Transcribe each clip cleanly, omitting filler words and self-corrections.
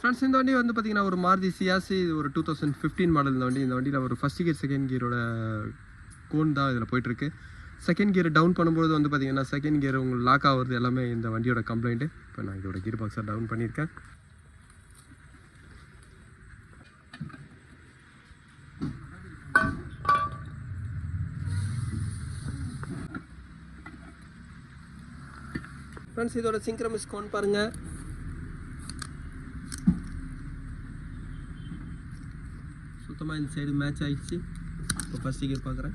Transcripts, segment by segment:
Friends இந்த வண்டி வந்து பார்த்தீங்கன்னா ஒரு மாருதி சியாஸ், இது ஒரு 2015 மாடல். இந்த வண்டியில் ஒரு ஃபஸ்ட் கியர் செகண்ட் கியரோட கோன் தான் இதில் போயிட்டுருக்கு. செகண்ட் கியர் டவுன் பண்ணும்போது வந்து பார்த்தீங்கன்னா செகண்ட் கியர் உங்களுக்கு லாக் ஆகுறது எல்லாமே இந்த வண்டியோட கம்ப்ளைண்ட்டு. இப்போ நான் இதோட கியர் பாக்ஸை டவுன் பண்ணியிருக்கேன். ஃப்ரெண்ட்ஸ் இதோட சிங்க்ரமிஸ் கோன் பாருங்கள். சுத்தமாக இந்த சைடு மேட்ச் ஆகிடுச்சு. இப்போ ஃபஸ்ட் கியர் பார்க்குறேன்.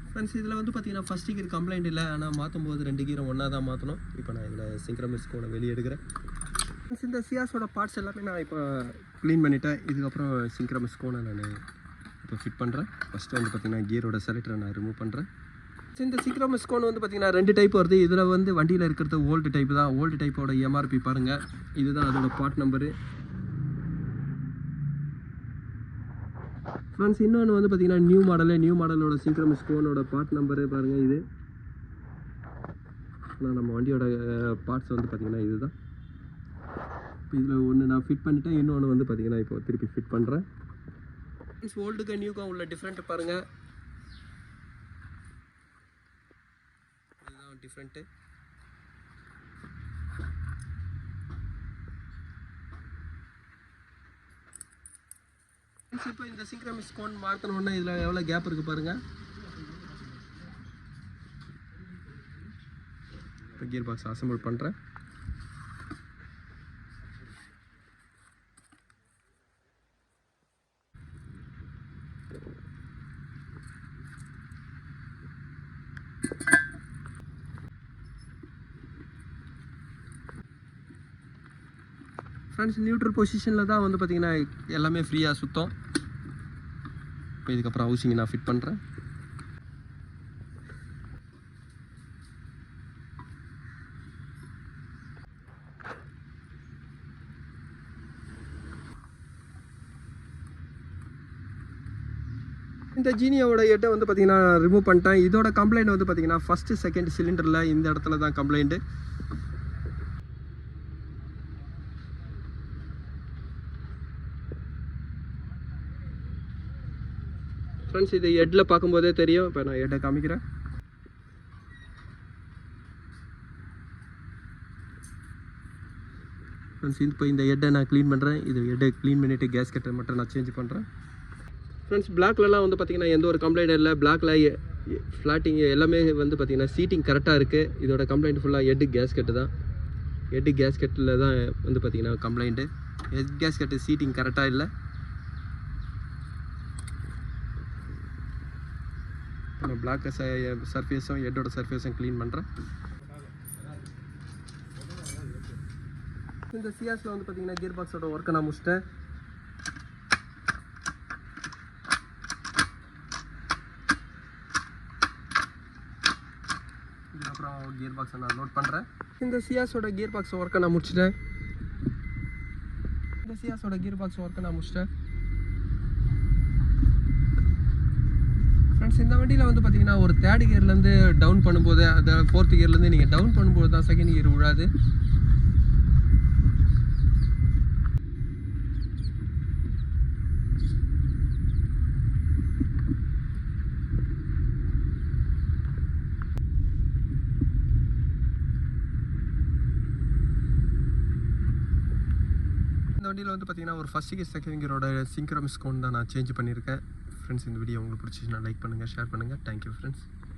ஃப்ரெண்ட்ஸ் இதில் வந்து பார்த்தீங்கன்னா ஃபஸ்ட் கியர் கம்ப்ளைண்ட் இல்லை, ஆனால் மாற்றும் போது 2 கியரும் ஒன்றா தான் மாற்றணும். இப்போ நான் இதில் சிங்க்ரமிஸ் கோனை வெளியே எடுக்கிறேன். ஃப்ரெண்ட்ஸ் இந்த சியாஸோட பார்ட்ஸ் எல்லாமே நான் இப்போ க்ளீன் பண்ணிவிட்டேன். இதுக்கப்புறம் சிங்க்ரமிஸ் கோனை நான் இப்போ ஃபிட் பண்ணுறேன். ஃபஸ்ட்டு வந்து பார்த்தீங்கன்னா கியரோட செலக்டரை நான் ரிமூவ் பண்ணுறேன். இந்த சிங்க்ரமிஸ் கோன் வந்து பார்த்தீங்கன்னா 2 டைப் வருது. இதில் வந்து வண்டியில் இருக்கிறது ஓல்டு டைப் தான். ஓல்டு டைப்போட எம்ஆர்பி பாருங்கள், இதுதான் அதோட பார்ட் நம்பரு. ஃப்ரெண்ட்ஸ் இன்னொன்று வந்து பார்த்தீங்கன்னா நியூ மாடலோட சிங்க்ரமிஸ் கோனோட பார்ட் நம்பரு பாருங்கள். இது ஆனால் நம்ம வண்டியோட பார்ட்ஸ் வந்து பார்த்தீங்கன்னா இதுதான். இப்போ இதில் ஒன்று நான் ஃபிட் பண்ணிட்டேன், இன்னொன்று வந்து பார்த்தீங்கன்னா இப்போ திருப்பி ஃபிட் பண்ணுறேன். ஃப்ரெண்ட்ஸ் ஓல்டுக்கு நியூக்கும் உள்ள டிஃப்ரெண்ட்டு பாருங்கள். இதுதான் டிஃப்ரெண்ட்டு. இப்போ இந்த சிங்க்ரமிஸ் கோன் மாற்றணுன்னா இதில் எவ்வளோ கேப் இருக்குது பாருங்கள். இப்போ கியர் பாக்ஸ் அசம்பிள் பண்ணுறேன். ஃப்ரெண்ட்ஸ் நியூட்ரல் பொசிஷனில் தான் வந்து பார்த்திங்கன்னா எல்லாமே ஃப்ரீயாக சுத்தம். இப்போ இதுக்கப்புறம் ஹவுசிங் நான் ஃபிட் பண்ணுறேன். இந்த ஜீனியோட ஹெட்டை வந்து பார்த்திங்கன்னா ரிமூவ் பண்ணிட்டேன். இதோட கம்ப்ளைண்ட் வந்து பார்த்திங்கன்னா ஃபஸ்ட்டு செகண்ட் சிலிண்டரில் இந்த இடத்துல தான் கம்ப்ளைண்ட்டு. ஃப்ரெண்ட்ஸ் இது ஹெட்டில் பார்க்கும்போதே தெரியும். இப்போ நான் ஹெட்டை காமிக்கிறேன். ஃப்ரெண்ட்ஸ் இப்போ இந்த ஹெட்டை நான் க்ளீன் பண்ணுறேன். இது ஹெட்டை க்ளீன் பண்ணிவிட்டு கேஸ்கெட்டை மட்டும் நான் சேஞ்ச் பண்ணுறேன். ஃப்ரெண்ட்ஸ் பிளாக்லலாம் வந்து பார்த்திங்கன்னா எந்த ஒரு கம்ப்ளைண்ட் இல்லை. பிளாக்கில் ஃப்ளாட்டிங் எல்லாமே வந்து பார்த்திங்கன்னா சீட்டிங் கரெக்டாக இருக்குது. இதோட கம்ப்ளைண்ட் ஃபுல்லாக ஹெட்டு கேஸ்கெட்டு தான். ஹெட்டு கேஸ்கெட்டில் தான் வந்து பார்த்திங்கன்னா கம்ப்ளைண்ட்டு. ஹெட் கேஸ்கெட்டு சீட்டிங் கரெக்டாக இல்லை. நான் பிளாக் சர்ஃபேஸும் ஹெட்டோட சர்ஃபேஸும் க்ளீன் பண்ணுறேன். இந்த சியாஸில் வந்து பார்த்திங்கன்னா கியர் பாக்ஸோட ஒர்க்கை நான் முடிச்சிட்டேன். இதுக்கப்புறம் கியர் பாக்ஸை நான் லோட் பண்ணுறேன். இந்த சியாஸோட கியர் பாக்ஸ் ஒர்க்கை நான் முடிச்சிட்டேன். ஃப்ரெண்ட்ஸ் இந்த வண்டியில் வந்து பார்த்தீங்கன்னா ஒரு 3rd கியர்லேருந்து டவுன் பண்ணும்போது, அந்த 4th கியர்லேருந்து நீங்கள் டவுன் பண்ணும்போது தான் செகண்ட் கியர் விழாது. இந்த வண்டியில் வந்து பார்த்தீங்கன்னா ஒரு ஃபஸ்ட் கியர் செகண்ட் கியரோட சிங்க்ரமிஸ் கோன் தான் நான் சேஞ்ச் பண்ணியிருக்கேன். ஃப்ரெண்ட்ஸ் இந்த வீடியோ உங்களுக்கு பிடிச்சிச்சுன்னா லைக் பண்ணுங்கள், ஷேர் பண்ணுங்கள். Thank you friends.